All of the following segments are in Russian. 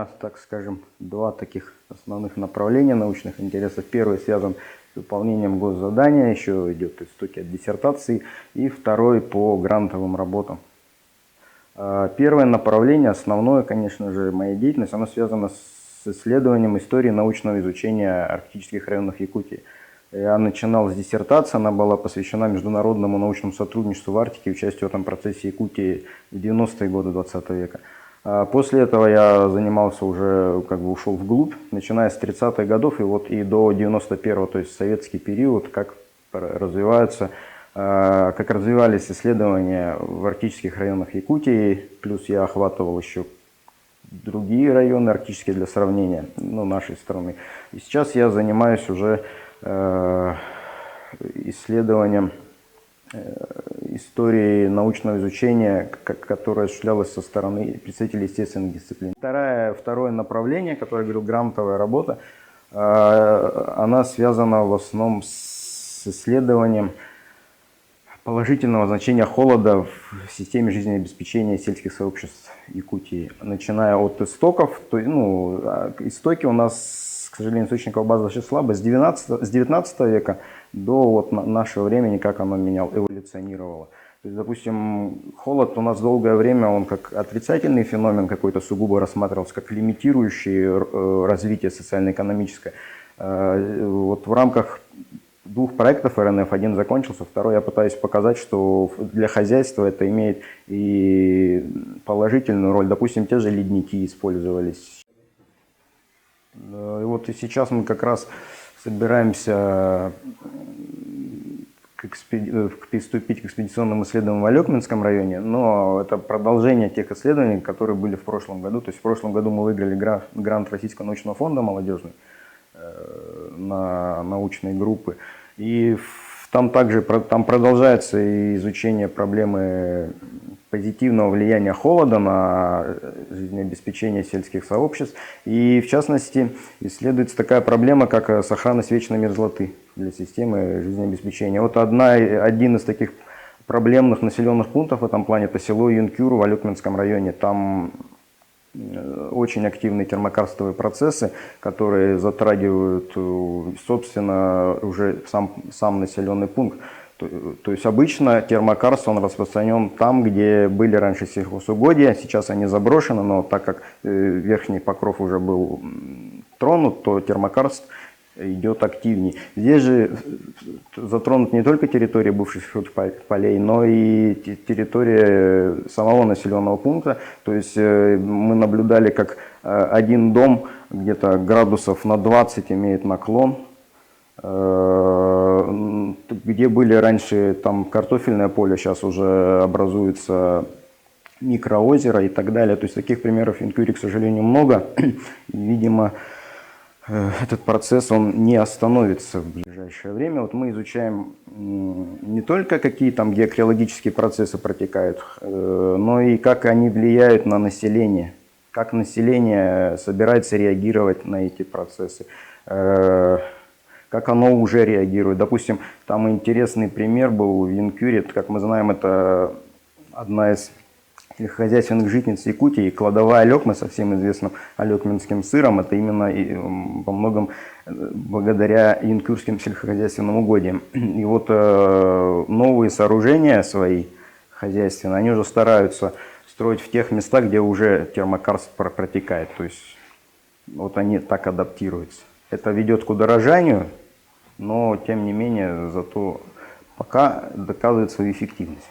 меня, так скажем, два таких основных направления научных интересов. Первый связан с выполнением госзадания, еще идет истоки от диссертации, и второй по грантовым работам. Первое направление, основное, конечно же, моей деятельности, оно связано с исследованием истории научного изучения арктических районов Якутии. Я начинал с диссертации, она была посвящена международному научному сотрудничеству в Арктике, участию в этом процессе Якутии в 90-е годы 20 века. После этого я занимался уже, ушел вглубь, начиная с 30-х годов и до 91-го, то есть советский период, как развивались исследования в арктических районах Якутии, плюс я охватывал еще другие районы арктические для сравнения, нашей страны. И сейчас я занимаюсь уже исследованием истории научного изучения, которое осуществлялось со стороны представителей естественных дисциплин. Второе направление, которое я говорил, грантовая работа, она связана в основном с исследованием положительного значения холода в системе жизнеобеспечения сельских сообществ Якутии, начиная от истоков. Истоки у нас, к сожалению, источниковая база очень слабая, с 19 века до нашего времени, как оно эволюционировало. То есть, допустим, холод у нас долгое время, он как отрицательный феномен какой-то сугубо рассматривался, как лимитирующий развитие социально-экономическое. В рамках двух проектов РНФ, один закончился, второй я пытаюсь показать, что для хозяйства это имеет и положительную роль. Допустим, те же ледники использовались. И сейчас мы как раз собираемся приступить к экспедиционным исследованиям в Алекминском районе, но это продолжение тех исследований, которые были в прошлом году. То есть в прошлом году мы выиграли грант Российского научного фонда молодежный на научные группы. И там продолжается изучение проблемы позитивного влияния холода на жизнеобеспечение сельских сообществ. И в частности исследуется такая проблема, как сохранность вечной мерзлоты для системы жизнеобеспечения. Один из таких проблемных населенных пунктов в этом плане — это село Юнкюр в Алекминском районе. Там очень активные термокарстовые процессы, которые затрагивают, собственно, уже сам населенный пункт. То есть обычно термокарст, он распространен там, где были раньше сельхозугодья, сейчас они заброшены, но так как верхний покров уже был тронут, то термокарст идет активнее. Здесь же затронут не только территория бывших полей, но и территория самого населенного пункта. То есть мы наблюдали, как один дом где-то градусов на 20 имеет наклон, где были раньше там картофельное поле, сейчас уже образуется микроозеро и так далее. То есть таких примеров в Юнкюре, к сожалению, много. Видимо, этот процесс, он не остановится в ближайшее время. Мы изучаем не только какие там геокриологические процессы протекают, но и как они влияют на население, как население собирается реагировать на эти процессы, как оно уже реагирует. Допустим, там интересный пример был в Юнкюре, как мы знаем, это одна из сельскохозяйственных житниц Якутии, кладовая Алекмы со всем известным алекминским сыром. Это именно во многом благодаря юнкюрским сельскохозяйственным угодьям. И новые сооружения свои хозяйственные, они уже стараются строить в тех местах, где уже термокарст протекает. То есть они так адаптируются. Это ведет к удорожанию, но тем не менее зато пока доказывает свою эффективность.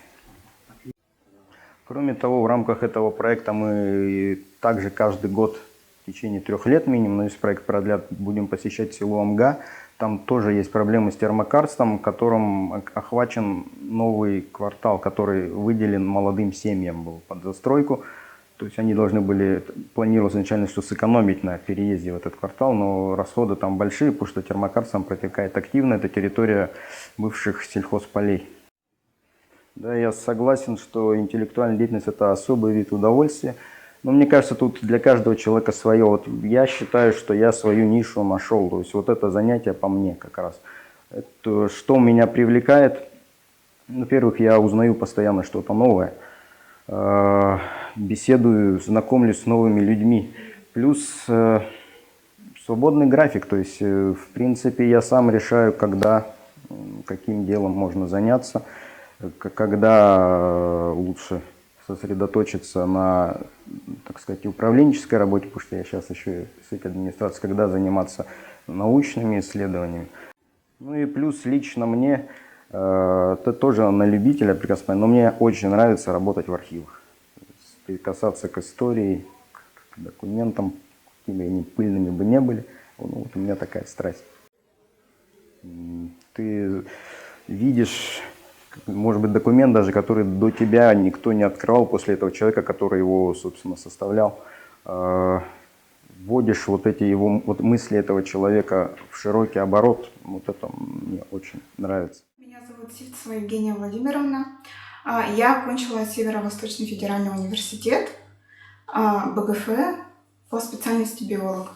Кроме того, в рамках этого проекта мы также каждый год в течение 3 лет минимум, но если проект продлят, будем посещать село Амга. Там тоже есть проблемы с термокарстом, которым охвачен новый квартал, который выделен молодым семьям был под застройку. То есть они должны были, планировалось изначально, что сэкономить на переезде в этот квартал, но расходы там большие, потому что термокарст там протекает активно. Это территория бывших сельхозполей. Да, я согласен, что интеллектуальная деятельность — это особый вид удовольствия. Но мне кажется, тут для каждого человека свое. Я считаю, что я свою нишу нашел. То есть это занятие по мне как раз. Что меня привлекает? Во-первых, я узнаю постоянно что-то новое. Беседую, знакомлюсь с новыми людьми. Плюс свободный график, то есть, в принципе, я сам решаю, когда, каким делом можно заняться, когда лучше сосредоточиться на, так сказать, управленческой работе, потому что я сейчас еще и сеть администрации, когда заниматься научными исследованиями. Ну и плюс лично мне, это тоже на любителя прекрасно, но мне очень нравится работать в архивах, прикасаться к истории, к документам, какими они пыльными бы не были. Ну, вот у меня такая страсть. Ты видишь, может быть, документ даже, который до тебя никто не открывал после этого человека, который его, собственно, составлял. Вводишь вот эти его вот мысли этого человека в широкий оборот. Вот это мне очень нравится. Меня зовут Сивцева Евгения Владимировна. Я окончила Северо-Восточный федеральный университет БГФ по специальности биолог.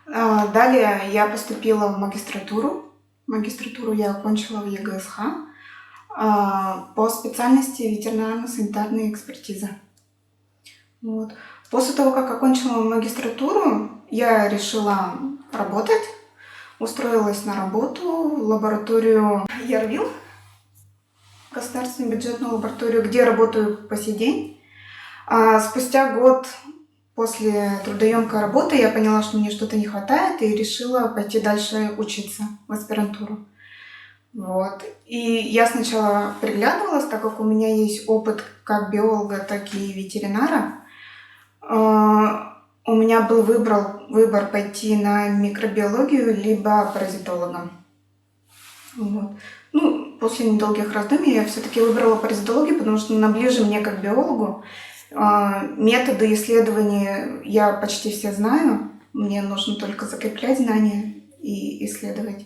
Далее я поступила в магистратуру. Магистратуру я окончила в ЕГСХ по специальности ветеринарно-санитарная экспертиза. Вот. После того, как окончила магистратуру, я решила работать. Устроилась на работу в лабораторию Ярвил, государственную бюджетную лабораторию, где работаю по сей день. Спустя год после трудоемкой работы я поняла, что мне что-то не хватает, и решила пойти дальше учиться в аспирантуру. Вот. И я сначала приглядывалась, так как у меня есть опыт как биолога, так и ветеринара. У меня был выбор пойти на микробиологию либо паразитологом. Вот. Ну, после недолгих раздумий я все-таки выбрала паразитологию, потому что она ближе мне как биологу. Методы исследования я почти все знаю. Мне нужно только закреплять знания и исследовать.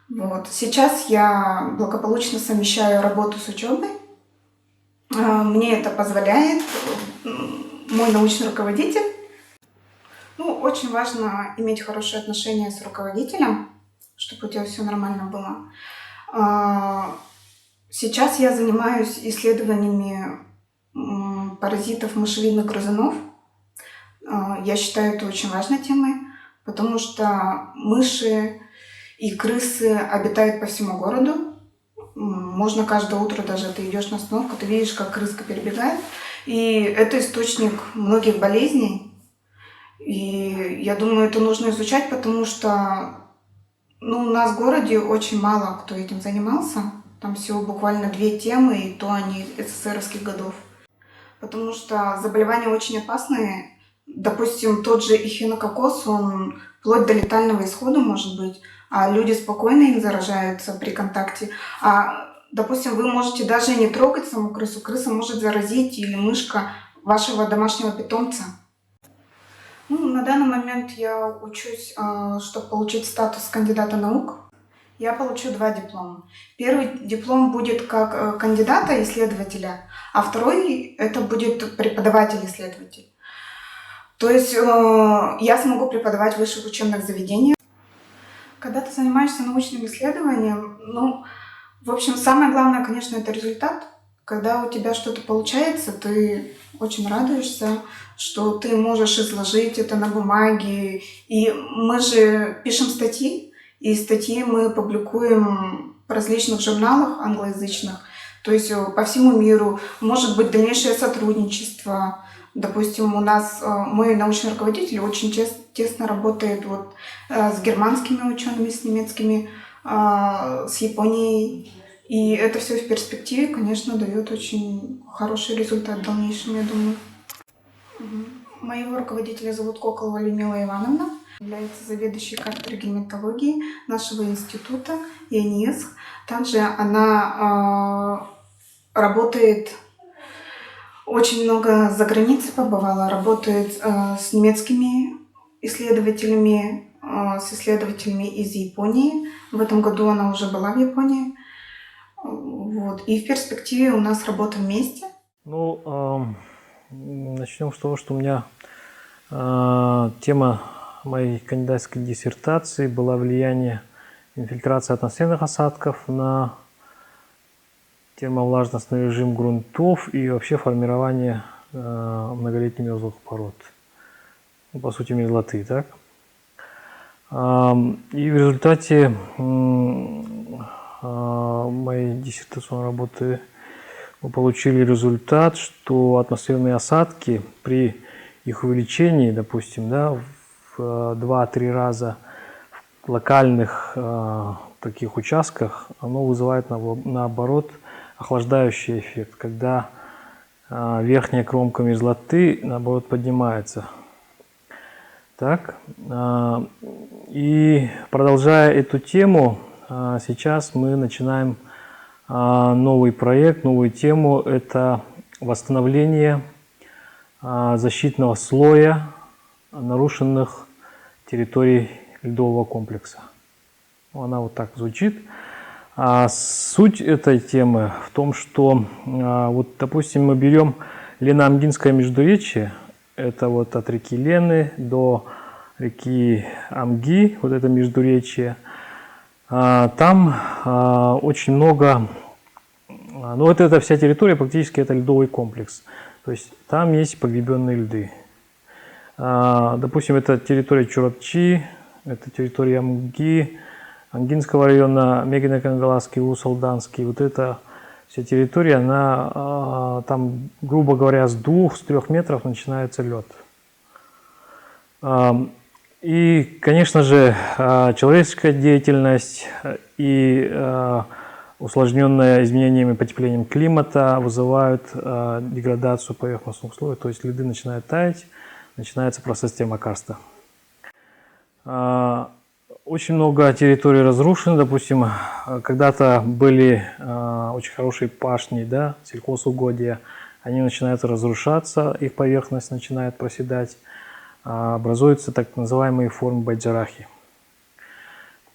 Вот. Сейчас я благополучно совмещаю работу с учебой. Мне это позволяет мой научный руководитель. Ну, очень важно иметь хорошие отношения с руководителем, чтобы у тебя все нормально было. Сейчас я занимаюсь исследованиями паразитов мышевидных грызунов. Я считаю это очень важной темой, потому что мыши и крысы обитают по всему городу. Можно каждое утро, даже ты идешь на остановку, ты видишь, как крыска перебегает. И это источник многих болезней. И я думаю, это нужно изучать, потому что у нас в городе очень мало кто этим занимался. Там всего буквально 2 темы, и то они СССРовских годов. Потому что заболевания очень опасные. Допустим, тот же эхинококоз, он вплоть до летального исхода может быть, а люди спокойно им заражаются при контакте. Допустим, вы можете даже не трогать саму крысу, крыса может заразить или мышка вашего домашнего питомца. На данный момент я учусь, чтобы получить статус кандидата наук. Я получу 2 диплома. Первый диплом будет как кандидата-исследователя, а второй это будет преподаватель-исследователь. То есть я смогу преподавать в высших учебных заведениях. Когда ты занимаешься научным исследованием, в общем, самое главное, конечно, это результат. Когда у тебя что-то получается, ты очень радуешься, что ты можешь изложить это на бумаге. И мы же пишем статьи, и статьи мы публикуем в различных журналах англоязычных, то есть по всему миру. Может быть дальнейшее сотрудничество. Допустим, у нас мой научный руководитель очень тесно работает с германскими учеными, с немецкими, с Японией. И это все в перспективе, конечно, дает очень хороший результат в дальнейшем, я думаю. Моего руководителя зовут Коколова Людмила Ивановна. Является заведующей кафедрой гельминтологии нашего института ЕНИЭС. Также она работает очень много за границей, побывала, работает с немецкими исследователями, с исследователями из Японии. В этом году она уже была в Японии. И в перспективе у нас работа вместе. Начнем с того, что у меня тема моей кандидатской диссертации была влияние инфильтрации атмосферных осадков на термовлажностный режим грунтов и вообще формирование многолетних мерзлых пород. по сути, мерзлоты, так? И в результате моей диссертационной работы мы получили результат, что атмосферные осадки при их увеличении, допустим, да, в 2-3 раза в локальных таких участках, оно вызывает наоборот охлаждающий эффект, когда верхняя кромка мерзлоты наоборот поднимается. Так, и продолжая эту тему, сейчас мы начинаем новый проект, новую тему. Это восстановление защитного слоя нарушенных территорий ледового комплекса. Она вот так звучит. Суть этой темы в том, что, вот, допустим, мы берем Лено-Амгинское междуречье, это вот от реки Лены до реки Амги, вот это междуречье. Там очень много, ну вот эта вся территория практически это ледовый комплекс, то есть там есть погребенные льды. Допустим, это территория Чурапчи, это территория Амги, Амгинского района, Мегино-Кангаласский, Усалданский. Вот эта вся территория, она там, грубо говоря, с 2-3 метров начинается лед. И, конечно же, человеческая деятельность и усложненная изменениями и потеплением климата вызывают деградацию поверхностных слоев, то есть льды начинают таять, начинается процесс термокарста. Очень много территорий разрушено, допустим, когда-то были очень хорошие пашни, да, сельхозугодия, они начинают разрушаться, их поверхность начинает проседать, образуются так называемые формы байджарахи.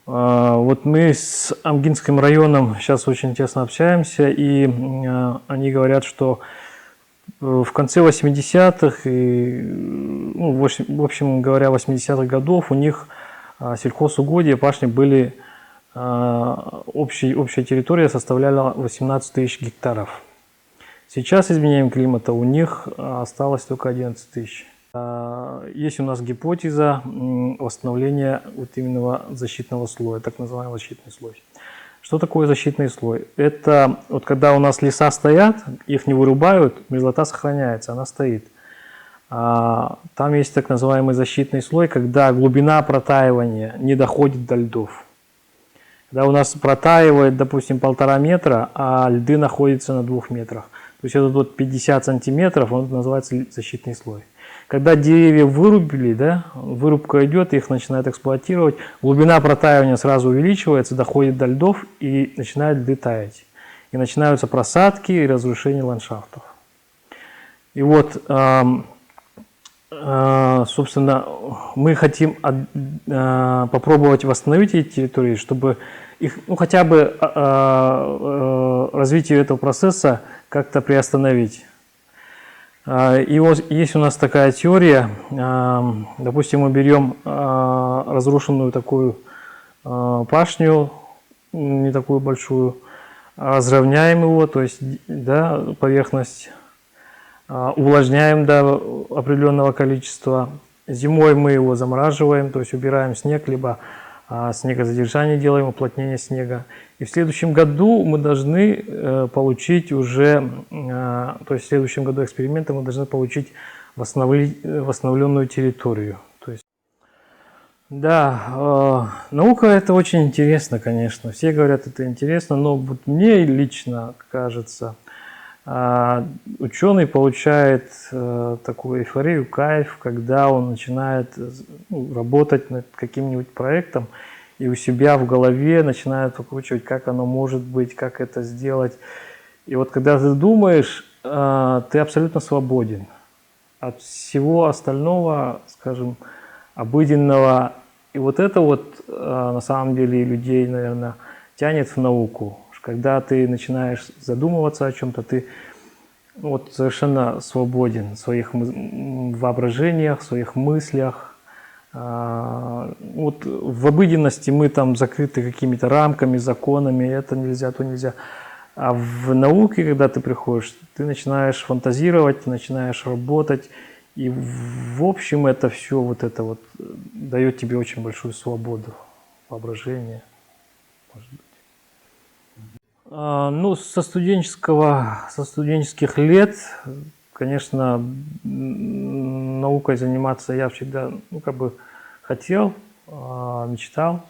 Вот мы с Амгинским районом сейчас очень тесно общаемся, и они говорят, что в конце 80-х, ну, в общем говоря, 80-х годов у них сельхозугодия, пашни были, общая территория составляла 18 тысяч гектаров. Сейчас изменением климата у них осталось только 11 тысяч. Есть у нас гипотеза восстановления вот именно защитного слоя, так называемый защитный слой. Что такое защитный слой? Это вот когда у нас леса стоят, их не вырубают, мерзлота сохраняется, она стоит. Там есть так называемый защитный слой, когда глубина протаивания не доходит до льдов. Когда у нас протаивает, допустим, 1,5 метра, а льды находятся на 2 метрах. То есть этот вот 50 сантиметров, он называется защитный слой. Когда деревья вырубили, да, вырубка идет, их начинают эксплуатировать, глубина протаивания сразу увеличивается, доходит до льдов и начинают льды таять. И начинаются просадки и разрушение ландшафтов. И вот, собственно, мы хотим попробовать восстановить эти территории, чтобы их, ну, хотя бы развитие этого процесса как-то приостановить. И вот есть у нас такая теория, допустим, мы берем разрушенную такую пашню, не такую большую, разровняем его, то есть, да, поверхность, увлажняем до определенного количества. Зимой мы его замораживаем, то есть убираем снег, либо снегозадержание делаем, уплотнение снега. И в следующем году мы должны получить уже, то есть в следующем году эксперимента мы должны получить восстановленную территорию. То есть, да, наука это очень интересно, конечно. Все говорят, это интересно, но вот мне лично кажется, ученый получает такую эйфорию, кайф, когда он начинает, ну, работать над каким-нибудь проектом и у себя в голове начинает выкручивать, как оно может быть, как это сделать. И вот когда ты думаешь, ты абсолютно свободен от всего остального, скажем, обыденного. И вот это вот на самом деле людей, наверное, тянет в науку. Когда ты начинаешь задумываться о чем-то, ты вот совершенно свободен в своих воображениях, в своих мыслях. Вот в обыденности мы там закрыты какими-то рамками, законами, это нельзя, то нельзя. А в науке, когда ты приходишь, ты начинаешь фантазировать, ты начинаешь работать, И в общем это все вот это вот дает тебе очень большую свободу воображения, может быть. Ну, со студенческих лет, конечно, наукой заниматься я всегда, ну, как бы хотел, мечтал.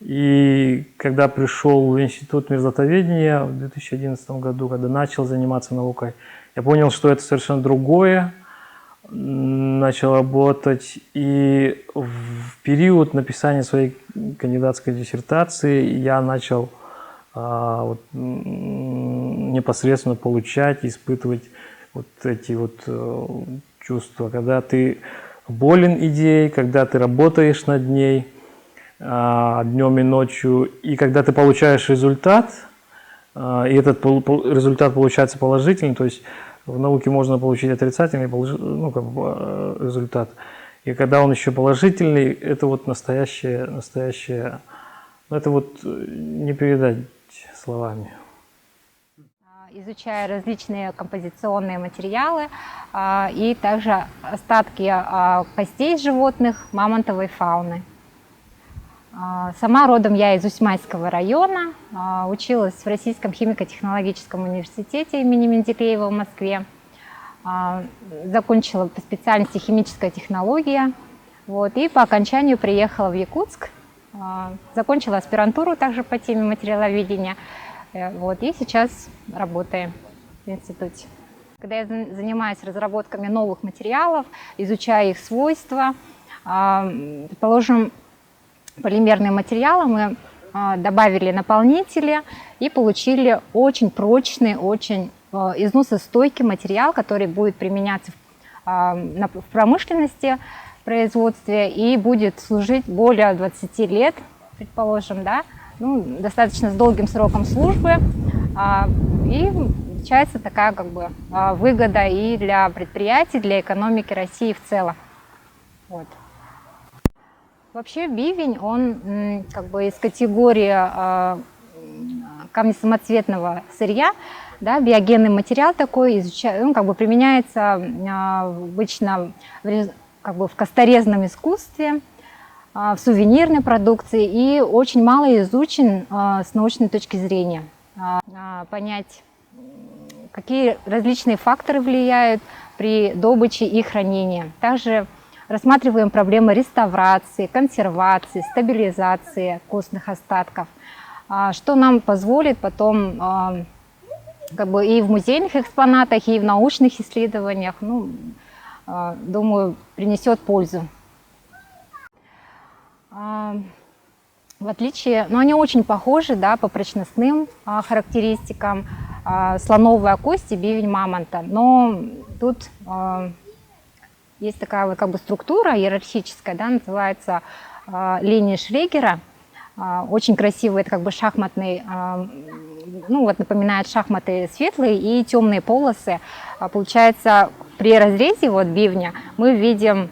И когда пришел в Институт мирзатоведения в 2011 году, когда начал заниматься наукой, я понял, что это совершенно другое. Начал работать, и в период написания своей кандидатской диссертации я начал непосредственно получать, испытывать вот эти вот чувства, когда ты болен идеей, когда ты работаешь над ней днем и ночью, и когда ты получаешь результат, и этот результат получается положительный, то есть в науке можно получить отрицательный результат, и когда он еще положительный, это вот настоящее, это вот не передать словами. Изучая различные композиционные материалы и также остатки костей животных мамонтовой фауны. Сама родом я из Усьмайского района, училась в Российском химико-технологическом университете имени Менделеева в Москве, закончила по специальности химическая технология, вот, и по окончанию приехала в Якутск, закончила аспирантуру также по теме материаловедения, вот, и сейчас работаю в институте. Когда я занимаюсь разработками новых материалов, изучая их свойства, предположим, полимерные материалы мы добавили наполнители и получили очень прочный, очень износостойкий материал, который будет применяться в промышленности, в производстве и будет служить более 20 лет, предположим, да, ну, достаточно с долгим сроком службы. И получается такая как бы выгода и для предприятий, для экономики России в целом. Вот. Вообще бивень, он как бы из категории камнесамоцветного сырья, да, биогенный материал такой, ну, как бы применяется обычно как бы в косторезном искусстве, в сувенирной продукции и очень мало изучен с научной точки зрения. Понять, какие различные факторы влияют при добыче и хранении. Также рассматриваем проблемы реставрации, консервации, стабилизации костных остатков, что нам позволит потом как бы и в музейных экспонатах, и в научных исследованиях, ну, думаю, принесет пользу. В отличие, но они очень похожи, да, по прочностным характеристикам, слоновая кость и бивень мамонта, но тут есть такая вот как бы структура иерархическая, да, называется линия Шрегера. Очень красивый, это как бы шахматный, ну вот напоминает шахматы светлые и темные полосы. Получается, при разрезе вот бивня мы видим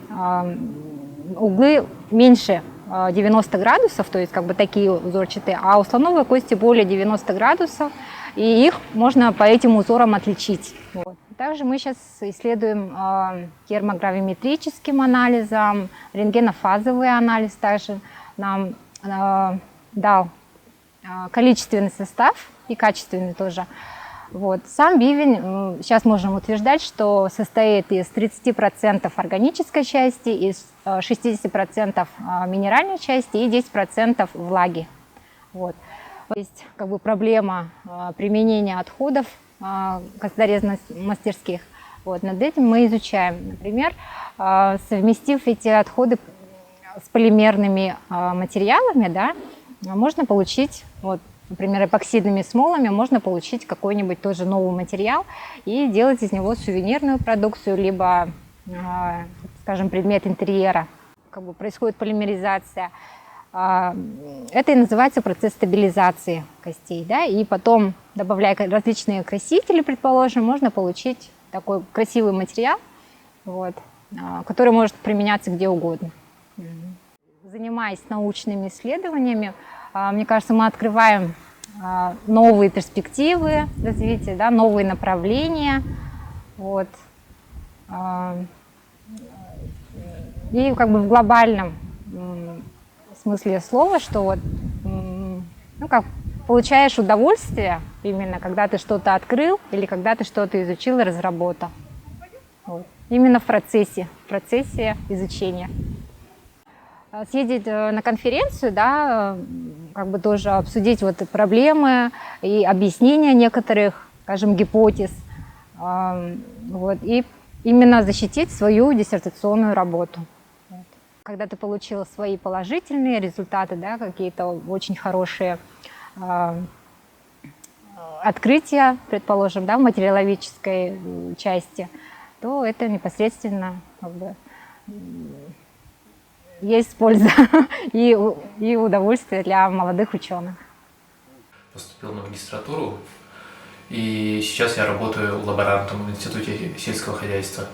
углы меньше 90 градусов, то есть как бы такие узорчатые, а у слоновой кости более 90 градусов, и их можно по этим узорам отличить. Вот. Также мы сейчас исследуем термогравиметрическим анализом, рентгенофазовый анализ также нам дал количественный состав и качественный тоже. Вот. Сам бивень сейчас можем утверждать, что состоит из 30% органической части, из 60% минеральной части и 10% влаги. Вот. Есть как бы проблема применения отходов косторезных мастерских. Вот. Над этим мы изучаем. Например, совместив эти отходы с полимерными материалами, да, можно получить, вот, например, эпоксидными смолами, можно получить какой-нибудь тоже новый материал и делать из него сувенирную продукцию, либо, скажем, предмет интерьера. Как бы происходит полимеризация. Это и называется процесс стабилизации костей, да, и потом, добавляя различные красители, предположим, можно получить такой красивый материал, вот, который может применяться где угодно. Занимаясь научными исследованиями, мне кажется, мы открываем новые перспективы развития, да, новые направления. Вот. и как бы в глобальном смысле слова, что вот, ну, как получаешь удовольствие именно, когда ты что-то открыл или когда ты что-то изучил и разработал. Вот. Именно в процессе изучения. Съездить на конференцию, да, как бы тоже обсудить вот проблемы и объяснения некоторых, скажем, гипотез, вот, и именно защитить свою диссертационную работу. Вот. Когда ты получил свои положительные результаты, да, какие-то очень хорошие открытия, предположим, да, в материаловедческой части, то это непосредственно как бы есть польза и удовольствие для молодых ученых. Поступил на магистратуру, и сейчас я работаю лаборантом в Институте сельского хозяйства.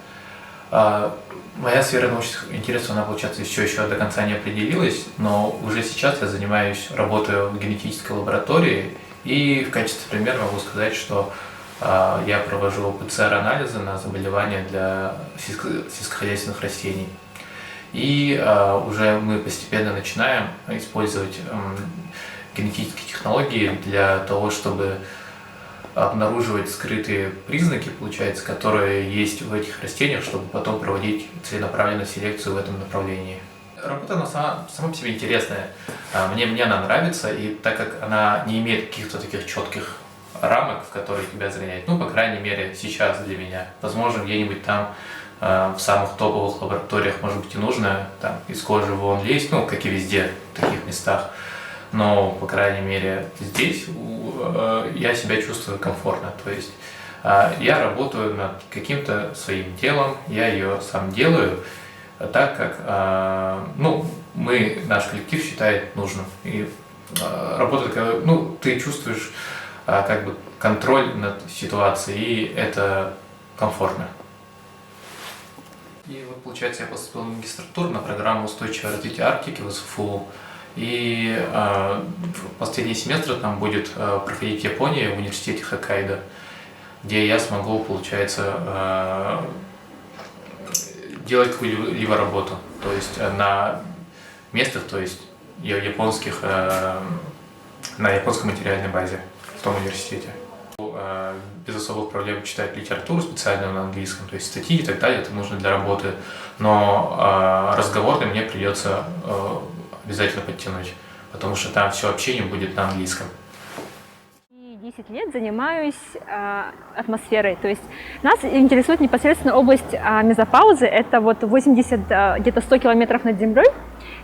Моя сфера научных интересов, она, получается, еще до конца не определилась, но уже сейчас я работаю в генетической лаборатории, и в качестве примера могу сказать, что я провожу ПЦР-анализы на заболевания для сельскохозяйственных растений. И уже мы постепенно начинаем использовать генетические технологии для того, чтобы обнаруживать скрытые признаки, получается, которые есть в этих растениях, чтобы потом проводить целенаправленную селекцию в этом направлении. Работа она сама по себе интересная. Мне она нравится, и так как она не имеет каких-то таких четких рамок, в которые тебя загоняют, ну, по крайней мере, сейчас для меня. Возможно, где-нибудь там в самых топовых лабораториях, может быть, и нужно там из кожи вон лезть, ну, как и везде, в таких местах. Но, по крайней мере, здесь я себя чувствую комфортно. То есть я работаю над каким-то своим делом, я ее сам делаю так, как наш коллектив считает нужным. И работа такая, ну, ты чувствуешь как бы контроль над ситуацией, и это комфортно. И вот, получается, я поступил в магистратуру на программу устойчивого развития Арктики в СФУ. И последний семестр там будет проходить Япония в университете Хоккайдо, где я смогу, получается, делать какую-либо работу. То есть на местах, то есть японских, на японской материальной базе в том университете. Без особых проблем читать литературу специальную на английском, то есть статьи и так далее, это нужно для работы. Но разговорный мне придется обязательно подтянуть, потому что там все общение будет на английском. 10 лет занимаюсь атмосферой, то есть нас интересует непосредственно область мезопаузы, это вот 80, где-то 100 километров над землей,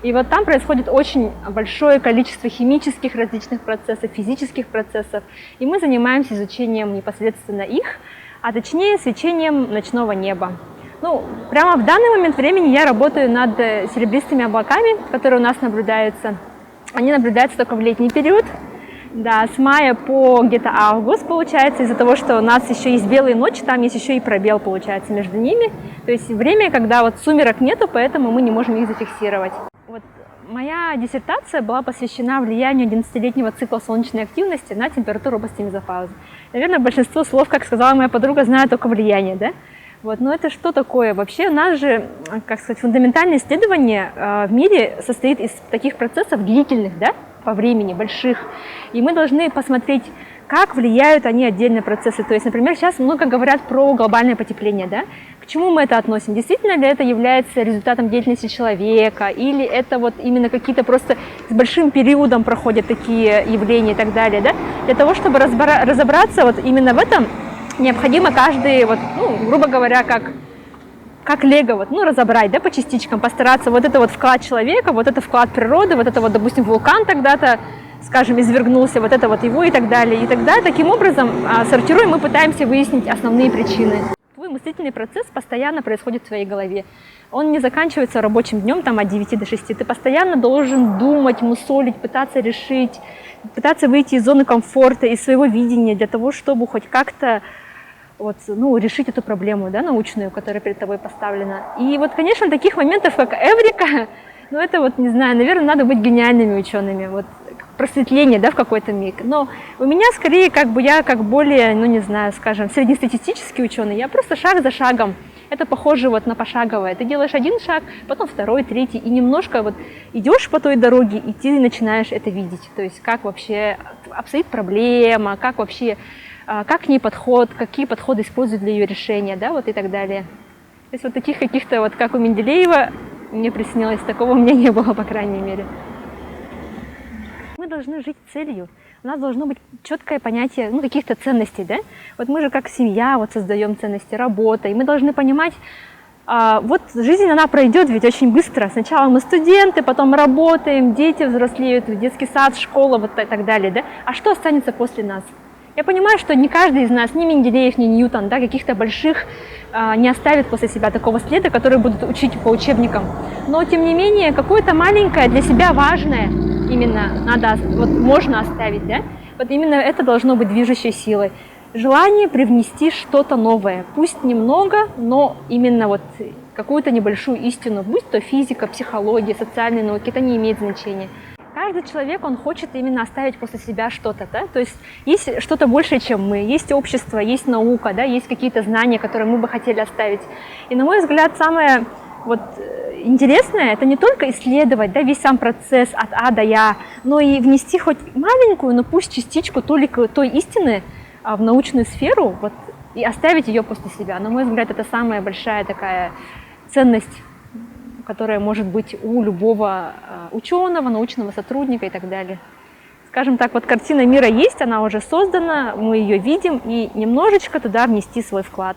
и вот там происходит очень большое количество химических различных процессов, физических процессов, и мы занимаемся изучением непосредственно их, а точнее свечением ночного неба. Ну, прямо в данный момент времени я работаю над серебристыми облаками, которые у нас наблюдаются. Они наблюдаются только в летний период, да, с мая по где-то август, получается, из-за того, что у нас еще есть белые ночи, там есть еще и пробел, получается, между ними. То есть время, когда вот сумерок нету, поэтому мы не можем их зафиксировать. Вот моя диссертация была посвящена влиянию 11-летнего цикла солнечной активности на температуру области мезопаузы. Наверное, большинство слов, как сказала моя подруга, знают только влияние, да? Вот, но это что такое? Вообще у нас же, как сказать, фундаментальное исследование в мире состоит из таких процессов длительных, да, по времени, больших. И мы должны посмотреть, как влияют они отдельные процессы. То есть, например, сейчас много говорят про глобальное потепление, да? К чему мы это относим? Действительно ли это является результатом деятельности человека? Или это вот именно какие-то просто с большим периодом проходят такие явления и так далее, да? Для того, чтобы разобраться вот именно в этом, необходимо каждый, вот, ну, грубо говоря, как лего, вот, ну, разобрать, да, по частичкам, постараться вот это вот вклад человека, вот это вклад природы, вот это вот, допустим, вулкан тогда-то, скажем, извергнулся, вот это вот его и так далее. И тогда таким образом, сортируем, мы пытаемся выяснить основные причины. Твой мыслительный процесс постоянно происходит в твоей голове. Он не заканчивается рабочим днем там, от 9 до 6. Ты постоянно должен думать, мусолить, пытаться решить, пытаться выйти из зоны комфорта, из своего видения для того, чтобы хоть как-то вот, ну, решить эту проблему, да, научную, которая перед тобой поставлена. И вот, конечно, таких моментов, как эврика, ну, это вот, не знаю, наверное, надо быть гениальными учеными, вот, просветление, да, в какой-то миг. Но у меня скорее, как бы, я как более, ну, не знаю, скажем, среднестатистический ученый, я просто шаг за шагом Это похоже вот на пошаговое. Ты делаешь один шаг, потом второй, третий, и немножко вот идешь по той дороге, и ты начинаешь это видеть. То есть как вообще обстоит проблема, как вообще, как к ней подход, какие подходы используют для ее решения, да, вот и так далее. То есть вот таких каких-то, вот как у Менделеева, мне приснилось, такого у меня не было, по крайней мере. Мы должны жить целью. У нас должно быть четкое понятие, ну, каких-то ценностей, да? Вот мы же как семья вот создаем ценности, работа, и мы должны понимать, вот жизнь, она пройдет ведь очень быстро. Сначала мы студенты, потом мы работаем, дети взрослеют, детский сад, школа, вот и так далее, да? А что останется после нас? Я понимаю, что не каждый из нас, ни Менделеев, ни Ньютон, да, каких-то больших не оставит после себя такого следа, который будут учить по учебникам. Но, тем не менее, какое-то маленькое, для себя важное именно надо, вот, можно оставить, да? Вот именно это должно быть движущей силой. Желание привнести что-то новое, пусть немного, но именно вот какую-то небольшую истину, будь то физика, психология, социальные науки, это не имеет значения. Каждый человек, он хочет именно оставить после себя что-то, да? То есть есть что-то большее, чем мы, есть общество, есть наука, да? Есть какие-то знания, которые мы бы хотели оставить. И, на мой взгляд, самое вот интересное — это не только исследовать, да, весь сам процесс от А до Я, но и внести хоть маленькую, но пусть частичку только той истины в научную сферу, вот, и оставить ее после себя. На мой взгляд, это самая большая такая ценность, которая может быть у любого ученого, научного сотрудника и так далее. Скажем так, вот картина мира есть, она уже создана, мы ее видим, и немножечко туда внести свой вклад.